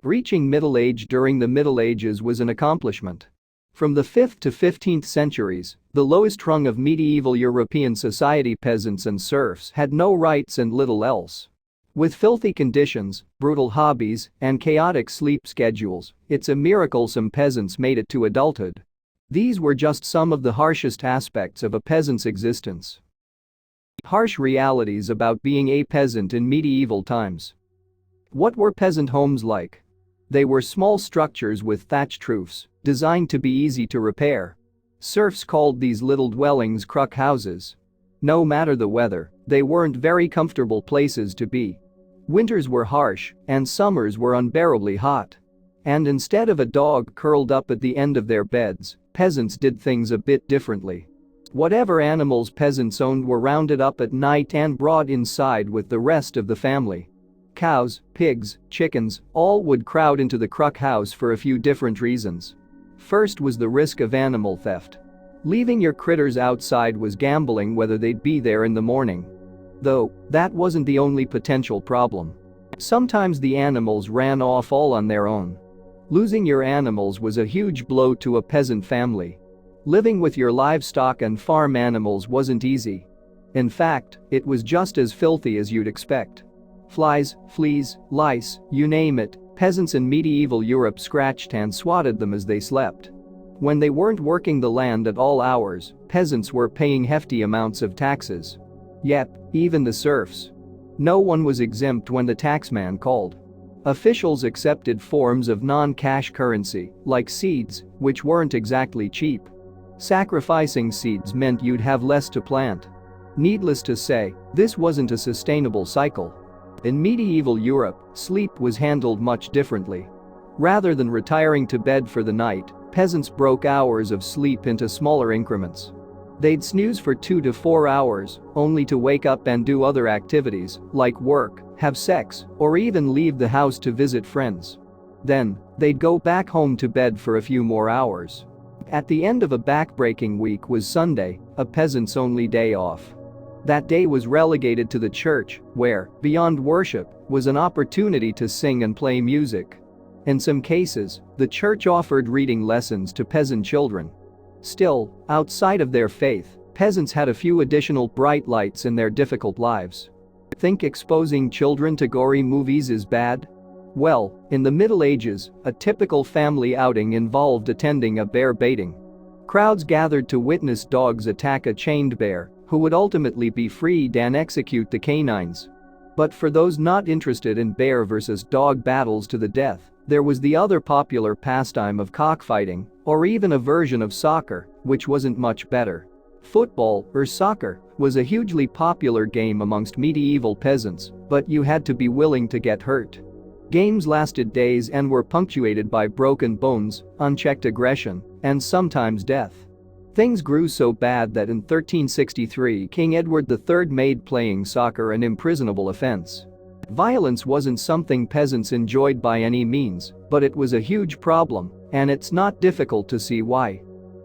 Reaching middle age during the Middle Ages was an accomplishment. From the 5th to 15th centuries, the lowest rung of medieval European society, peasants and serfs, had no rights and little else. With filthy conditions, brutal hobbies, and chaotic sleep schedules, it's a miracle some peasants made it to adulthood. These were just some of the harshest aspects of a peasant's existence. Harsh realities about being a peasant in medieval times. What were peasant homes like? They were small structures with thatched roofs, designed to be easy to repair. Serfs called these little dwellings crook houses. No matter the weather, they weren't very comfortable places to be. Winters were harsh, and summers were unbearably hot. And instead of a dog curled up at the end of their beds, peasants did things a bit differently. Whatever animals peasants owned were rounded up at night and brought inside with the rest of the family. Cows, pigs, chickens, all would crowd into the crook house for a few different reasons. First was the risk of animal theft. Leaving your critters outside was gambling whether they'd be there in the morning. Though, that wasn't the only potential problem. Sometimes the animals ran off all on their own. Losing your animals was a huge blow to a peasant family. Living with your livestock and farm animals wasn't easy. In fact, it was just as filthy as you'd expect. Flies, fleas, lice, you name it, peasants in medieval Europe scratched and swatted them as they slept. When they weren't working the land at all hours, peasants were paying hefty amounts of taxes. Yep, even the serfs. No one was exempt when the taxman called. Officials accepted forms of non-cash currency, like seeds, which weren't exactly cheap. Sacrificing seeds meant you'd have less to plant. Needless to say, this wasn't a sustainable cycle. In medieval Europe, sleep was handled much differently. Rather than retiring to bed for the night, peasants broke hours of sleep into smaller increments. They'd snooze for 2 to 4 hours, only to wake up and do other activities, like work, have sex, or even leave the house to visit friends. Then, they'd go back home to bed for a few more hours. At the end of a backbreaking week was Sunday, a peasant's only day off. That day was relegated to the church, where, beyond worship, was an opportunity to sing and play music. In some cases, the church offered reading lessons to peasant children. Still, outside of their faith, peasants had a few additional bright lights in their difficult lives. Think exposing children to gory movies is bad? Well, in the Middle Ages, a typical family outing involved attending a bear baiting. Crowds gathered to witness dogs attack a chained bear, who would ultimately be freed and execute the canines. But for those not interested in bear versus dog battles to the death, there was the other popular pastime of cockfighting, or even a version of soccer, which wasn't much better. Football, or soccer, was a hugely popular game amongst medieval peasants, but you had to be willing to get hurt. Games lasted days and were punctuated by broken bones, unchecked aggression, and sometimes death. Things grew so bad that in 1363 King Edward III made playing soccer an imprisonable offense. Violence wasn't something peasants enjoyed by any means, but it was a huge problem, and it's not difficult to see why.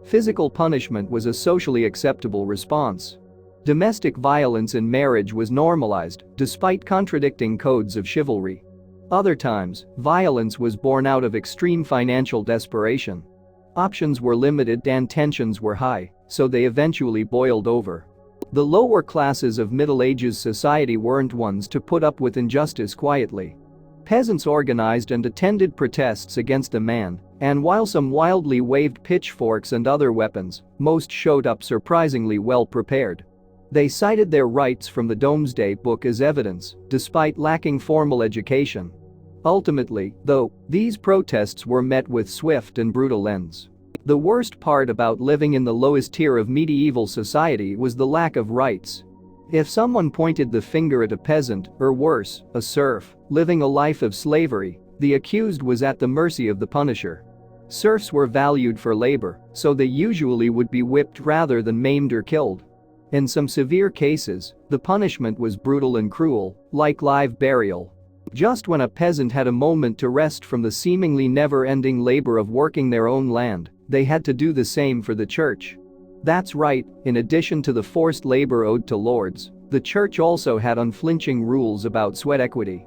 Physical punishment was a socially acceptable response. Domestic violence in marriage was normalized, despite contradicting codes of chivalry. Other times, violence was born out of extreme financial desperation. Options were limited and tensions were high, so they eventually boiled over. The lower classes of Middle Ages society weren't ones to put up with injustice quietly. Peasants organized and attended protests against the man, and while some wildly waved pitchforks and other weapons, most showed up surprisingly well prepared. They cited their rights from the Domesday Book as evidence, despite lacking formal education. Ultimately, though, these protests were met with swift and brutal ends. The worst part about living in the lowest tier of medieval society was the lack of rights. If someone pointed the finger at a peasant, or worse, a serf, living a life of slavery, the accused was at the mercy of the punisher. Serfs were valued for labor, so they usually would be whipped rather than maimed or killed. In some severe cases, the punishment was brutal and cruel, like live burial. Just when a peasant had a moment to rest from the seemingly never-ending labor of working their own land, they had to do the same for the church. That's right, in addition to the forced labor owed to lords, the church also had unflinching rules about sweat equity.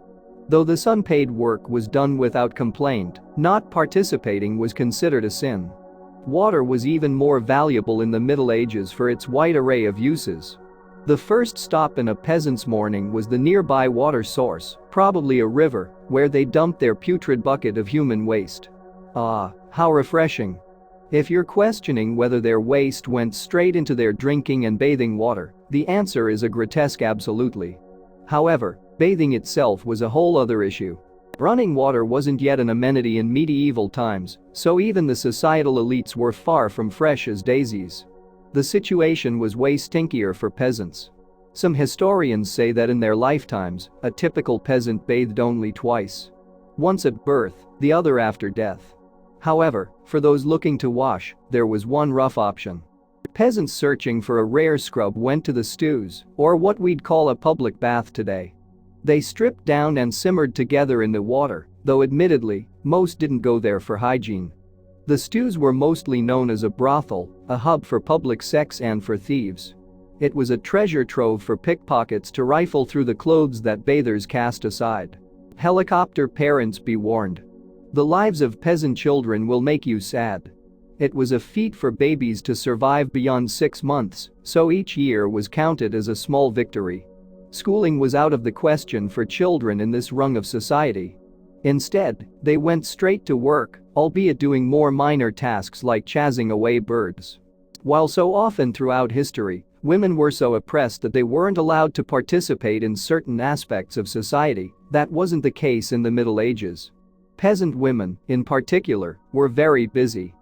Though this unpaid work was done without complaint, not participating was considered a sin. Water was even more valuable in the Middle Ages for its wide array of uses. The first stop in a peasant's morning was the nearby water source, probably a river, where they dumped their putrid bucket of human waste. Ah, how refreshing. If you're questioning whether their waste went straight into their drinking and bathing water, the answer is a grotesque absolutely. However, bathing itself was a whole other issue. Running water wasn't yet an amenity in medieval times, so even the societal elites were far from fresh as daisies. The situation was way stinkier for peasants. Some historians say that in their lifetimes, a typical peasant bathed only twice. Once at birth, the other after death. However, for those looking to wash, there was one rough option. Peasants searching for a rare scrub went to the stews, or what we'd call a public bath today. They stripped down and simmered together in the water, though admittedly, most didn't go there for hygiene. The stews were mostly known as a brothel, a hub for public sex and for thieves. It was a treasure trove for pickpockets to rifle through the clothes that bathers cast aside. Helicopter parents be warned. The lives of peasant children will make you sad. It was a feat for babies to survive beyond 6 months, so each year was counted as a small victory. Schooling was out of the question for children in this rung of society. Instead, they went straight to work, albeit doing more minor tasks like chasing away birds. While so often throughout history, women were so oppressed that they weren't allowed to participate in certain aspects of society, that wasn't the case in the Middle Ages. Peasant women, in particular, were very busy.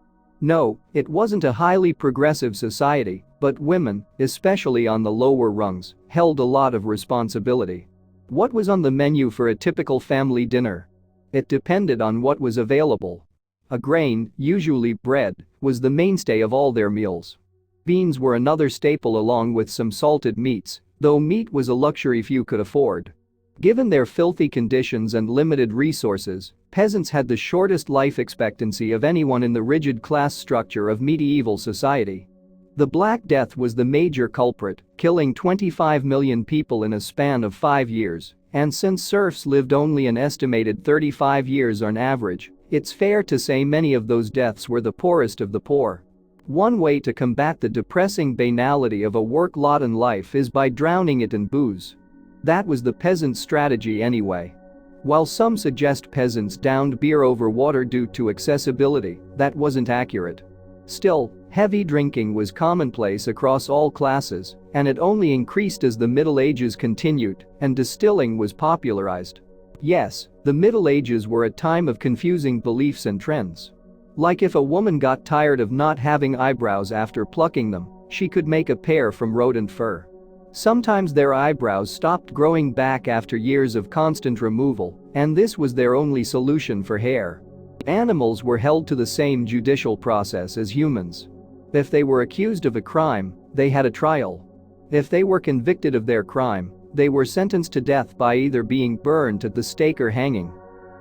No, it wasn't a highly progressive society, but women, especially on the lower rungs, held a lot of responsibility. What was on the menu for a typical family dinner? It depended on what was available. A grain, usually bread, was the mainstay of all their meals. Beans were another staple along with some salted meats, though meat was a luxury few could afford. Given their filthy conditions and limited resources, peasants had the shortest life expectancy of anyone in the rigid class structure of medieval society. The Black Death was the major culprit, killing 25 million people in a span of 5 years, and since serfs lived only an estimated 35 years on average, it's fair to say many of those deaths were the poorest of the poor. One way to combat the depressing banality of a work-laden life is by drowning it in booze. That was the peasant strategy anyway. While some suggest peasants downed beer over water due to accessibility, that wasn't accurate. Still, heavy drinking was commonplace across all classes, and it only increased as the Middle Ages continued and distilling was popularized. Yes, the Middle Ages were a time of confusing beliefs and trends. Like if a woman got tired of not having eyebrows after plucking them, she could make a pair from rodent fur. Sometimes their eyebrows stopped growing back after years of constant removal, and this was their only solution for hair. Animals were held to the same judicial process as humans. If they were accused of a crime, they had a trial. If they were convicted of their crime, they were sentenced to death by either being burned at the stake or hanging.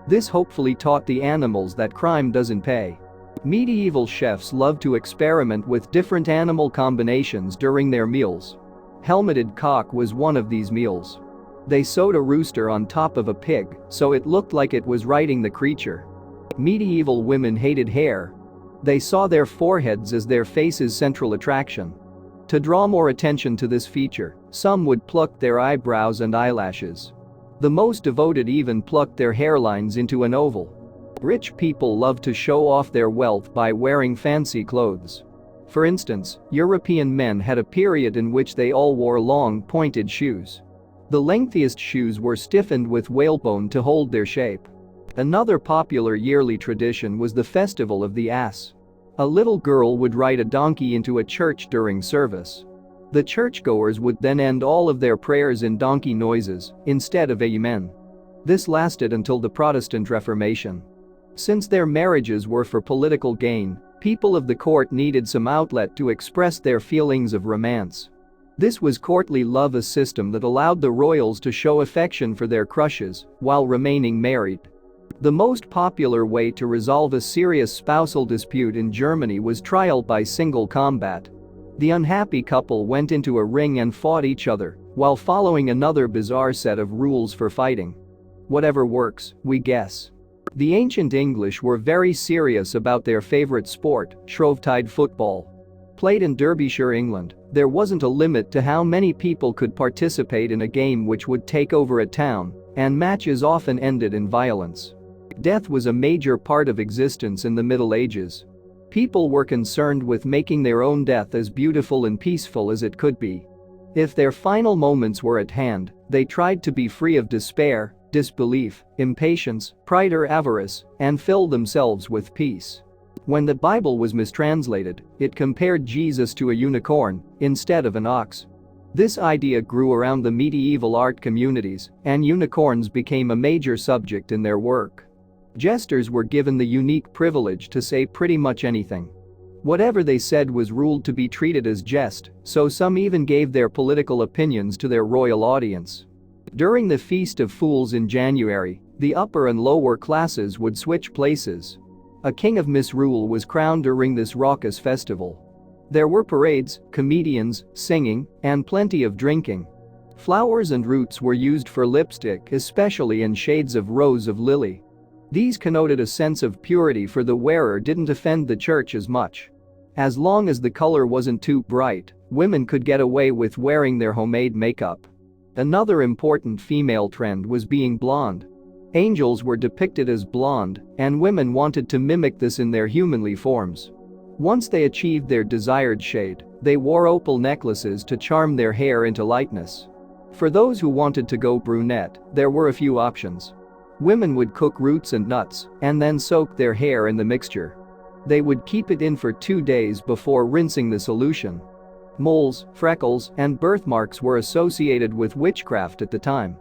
This hopefully taught the animals that crime doesn't pay. Medieval chefs loved to experiment with different animal combinations during their meals. Helmeted cock was one of these meals. They sewed a rooster on top of a pig, so it looked like it was riding the creature. Medieval women hated hair. They saw their foreheads as their face's central attraction. To draw more attention to this feature, some would pluck their eyebrows and eyelashes. The most devoted even plucked their hairlines into an oval. Rich people loved to show off their wealth by wearing fancy clothes. For instance, European men had a period in which they all wore long, pointed shoes. The lengthiest shoes were stiffened with whalebone to hold their shape. Another popular yearly tradition was the Festival of the Ass. A little girl would ride a donkey into a church during service. The churchgoers would then end all of their prayers in donkey noises, instead of amen. This lasted until the Protestant Reformation. Since their marriages were for political gain, people of the court needed some outlet to express their feelings of romance. This was courtly love, a system that allowed the royals to show affection for their crushes while remaining married. The most popular way to resolve a serious spousal dispute in Germany was trial by single combat. The unhappy couple went into a ring and fought each other while following another bizarre set of rules for fighting. Whatever works, we guess. The ancient English were very serious about their favorite sport, Shrovetide football. Played in Derbyshire, England, there wasn't a limit to how many people could participate in a game which would take over a town, and matches often ended in violence. Death was a major part of existence in the Middle Ages. People were concerned with making their own death as beautiful and peaceful as it could be. If their final moments were at hand, they tried to be free of despair, disbelief, impatience, pride or avarice, and fill themselves with peace. When the Bible was mistranslated, it compared Jesus to a unicorn instead of an ox. This idea grew around the medieval art communities, and unicorns became a major subject in their work. Jesters were given the unique privilege to say pretty much anything. Whatever they said was ruled to be treated as jest, so some even gave their political opinions to their royal audience. During the Feast of Fools in January, the upper and lower classes would switch places. A king of misrule was crowned during this raucous festival. There were parades, comedians, singing, and plenty of drinking. Flowers and roots were used for lipstick, especially in shades of rose of lily. These connoted a sense of purity, for the wearer didn't offend the church as much. As long as the color wasn't too bright, women could get away with wearing their homemade makeup. Another important female trend was being blonde. Angels were depicted as blonde, and women wanted to mimic this in their humanly forms. Once they achieved their desired shade, they wore opal necklaces to charm their hair into lightness. For those who wanted to go brunette, there were a few options. Women would cook roots and nuts and then soak their hair in the mixture. They would keep it in for 2 days before rinsing the solution. Moles, freckles, and birthmarks were associated with witchcraft at the time.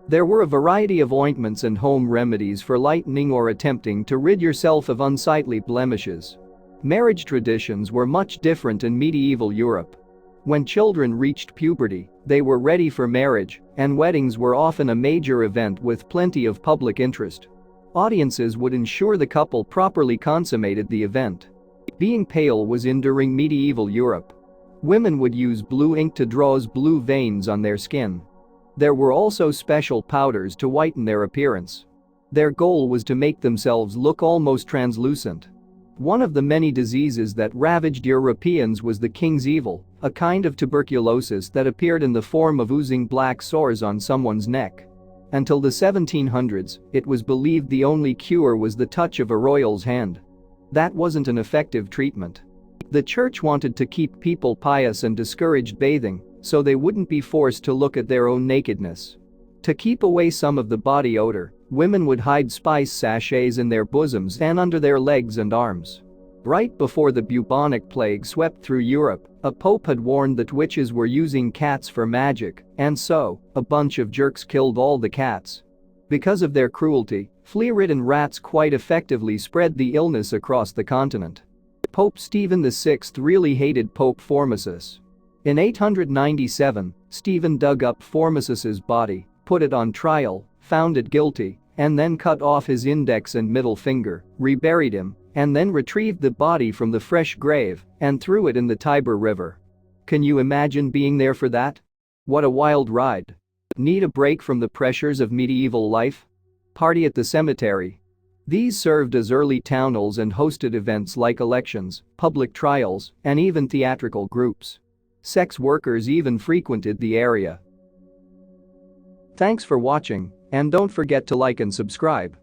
There were a variety of ointments and home remedies for lightening or attempting to rid yourself of unsightly blemishes. Marriage traditions were much different in medieval Europe. When children reached puberty, they were ready for marriage, and weddings were often a major event with plenty of public interest. Audiences would ensure the couple properly consummated the event. Being pale was in during medieval Europe. Women would use blue ink to draw blue veins on their skin. There were also special powders to whiten their appearance. Their goal was to make themselves look almost translucent. One of the many diseases that ravaged Europeans was the king's evil, a kind of tuberculosis that appeared in the form of oozing black sores on someone's neck. Until the 1700s, it was believed the only cure was the touch of a royal's hand. That wasn't an effective treatment. The church wanted to keep people pious and discouraged bathing, so they wouldn't be forced to look at their own nakedness. To keep away some of the body odor, women would hide spice sachets in their bosoms and under their legs and arms. Right before the bubonic plague swept through Europe, a pope had warned that witches were using cats for magic, and so, a bunch of jerks killed all the cats. Because of their cruelty, flea-ridden rats quite effectively spread the illness across the continent. Pope Stephen VI really hated Pope Formosus. In 897, Stephen dug up Formosus's body, put it on trial, found it guilty, and then cut off his index and middle finger, reburied him, and then retrieved the body from the fresh grave and threw it in the Tiber River. Can you imagine being there for that? What a wild ride. Need a break from the pressures of medieval life? Party at the cemetery. These served as early town halls and hosted events like elections, public trials, and even theatrical groups. Sex workers even frequented the area. Thanks for watching, and don't forget to like and subscribe.